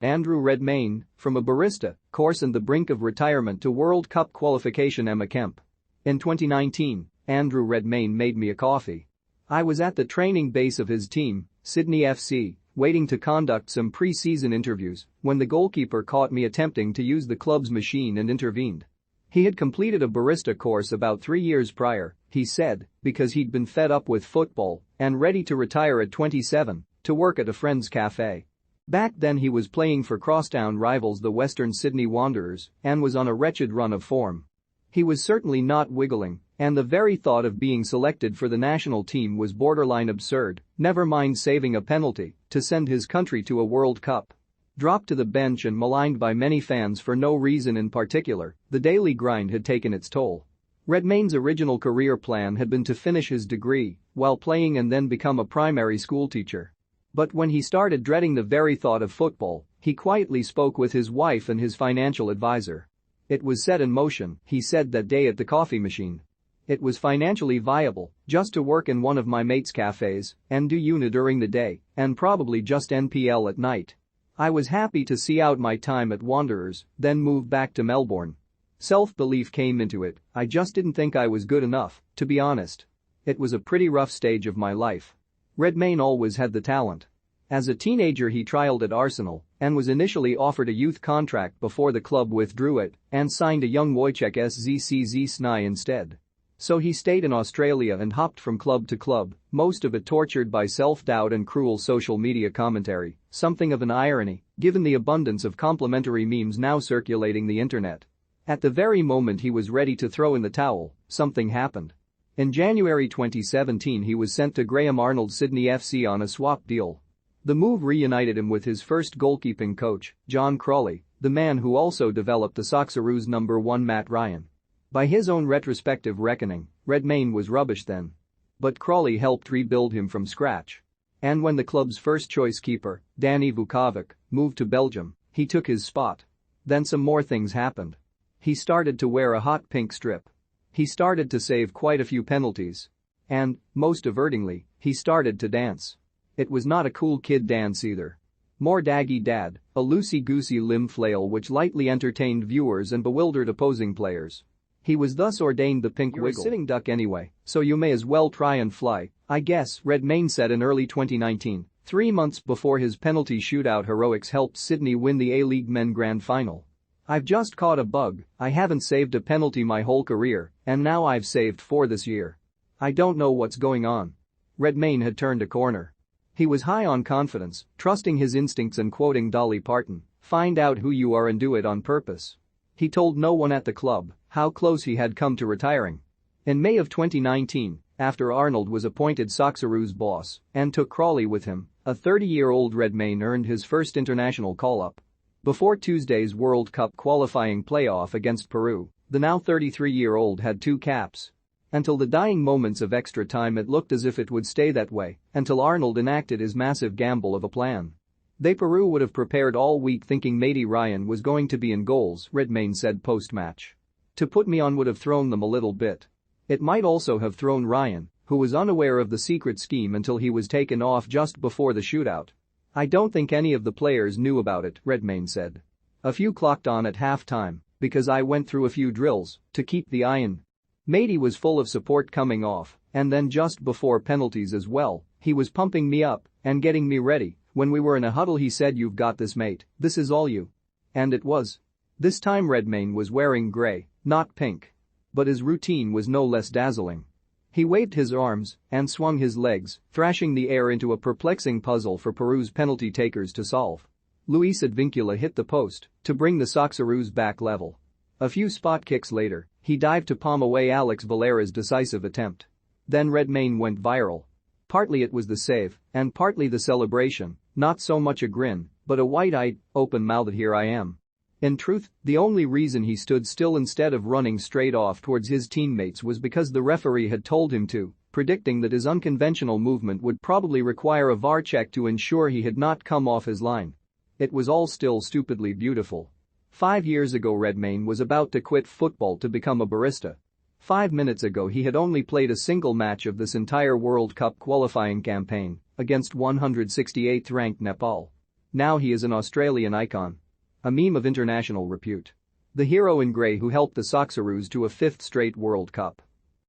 Andrew Redmayne, from a barista course and the brink of retirement to World Cup qualification. Kemp. In 2019, Andrew Redmayne made me a coffee. I was at the training base of his team, Sydney FC, waiting to conduct some pre-season interviews when the goalkeeper caught me attempting to use the club's machine and intervened. He had completed a barista course about 3 years prior, he said, because he'd been fed up with football and ready to retire at 27 to work at a friend's cafe. Back then he was playing for crosstown rivals the Western Sydney Wanderers and was on a wretched run of form. He was certainly not wiggling, and the very thought of being selected for the national team was borderline absurd, never mind saving a penalty to send his country to a World Cup. Dropped to the bench and maligned by many fans for no reason in particular, the daily grind had taken its toll. Redmayne's original career plan had been to finish his degree while playing and then become a primary school teacher. But when he started dreading the very thought of football, he quietly spoke with his wife and his financial advisor. It was set in motion, he said that day at the coffee machine. It was financially viable just to work in one of my mates' cafes and do uni during the day and probably just NPL at night. I was happy to see out my time at Wanderers, then move back to Melbourne. Self-belief came into it, I just didn't think I was good enough, to be honest. It was a pretty rough stage of my life. Redmayne always had the talent. As a teenager he trialled at Arsenal and was initially offered a youth contract before the club withdrew it and signed a young Wojciech Szczesny instead. So he stayed in Australia and hopped from club to club, most of it tortured by self-doubt and cruel social media commentary, something of an irony, given the abundance of complimentary memes now circulating the internet. At the very moment he was ready to throw in the towel, something happened. In January 2017 he was sent to Graham Arnold's Sydney FC on a swap deal. The move reunited him with his first goalkeeping coach, John Crawley, the man who also developed the Socceroos' number 1 Matt Ryan. By his own retrospective reckoning, Redmayne was rubbish then. But Crawley helped rebuild him from scratch. And when the club's first-choice keeper, Danny Vukovic, moved to Belgium, he took his spot. Then some more things happened. He started to wear a hot pink strip. He started to save quite a few penalties. And, most avertingly, he started to dance. It was not a cool kid dance either. More daggy dad, a loosey-goosey limb flail which lightly entertained viewers and bewildered opposing players. He was thus ordained the pink wiggle. You're a sitting duck anyway, so you may as well try and fly, I guess, Redmayne said in early 2019, 3 months before his penalty shootout heroics helped Sydney win the A-League Men Grand Final. I've just caught a bug, I haven't saved a penalty my whole career, and now I've saved 4 this year. I don't know what's going on. Redmayne had turned a corner. He was high on confidence, trusting his instincts and quoting Dolly Parton, find out who you are and do it on purpose. He told no one at the club how close he had come to retiring. In May of 2019, after Arnold was appointed Socceroos' boss and took Crawley with him, a 30-year-old Redmayne earned his first international call-up. Before Tuesday's World Cup qualifying playoff against Peru, the now 33-year-old had 2 caps. Until the dying moments of extra time it looked as if it would stay that way until Arnold enacted his massive gamble of a plan. Peru would have prepared all week thinking Matey Ryan was going to be in goals, Redmayne said post-match. To put me on would have thrown them a little bit. It might also have thrown Ryan, who was unaware of the secret scheme until he was taken off just before the shootout. I don't think any of the players knew about it, Redmayne said. A few clocked on at half-time because I went through a few drills to keep the eye in. Matey was full of support coming off, and then just before penalties as well, he was pumping me up and getting me ready. When we were in a huddle he said, "You've got this, mate, this is all you." And it was. This time Redmayne was wearing grey, not pink. But his routine was no less dazzling. He waved his arms and swung his legs, thrashing the air into a perplexing puzzle for Peru's penalty takers to solve. Luis Advincula hit the post to bring the Socceroos back level. A few spot kicks later, he dived to palm away Alex Valera's decisive attempt. Then Redmayne went viral. Partly it was the save, and partly the celebration, not so much a grin, but a wide-eyed, open-mouthed "here I am." In truth, the only reason he stood still instead of running straight off towards his teammates was because the referee had told him to, predicting that his unconventional movement would probably require a VAR check to ensure he had not come off his line. It was all still stupidly beautiful. 5 years ago Redmayne was about to quit football to become a barista. 5 minutes ago he had only played a single match of this entire World Cup qualifying campaign against 168th-ranked Nepal. Now he is an Australian icon. A meme of international repute. The hero in grey who helped the Socceroos to a fifth straight World Cup.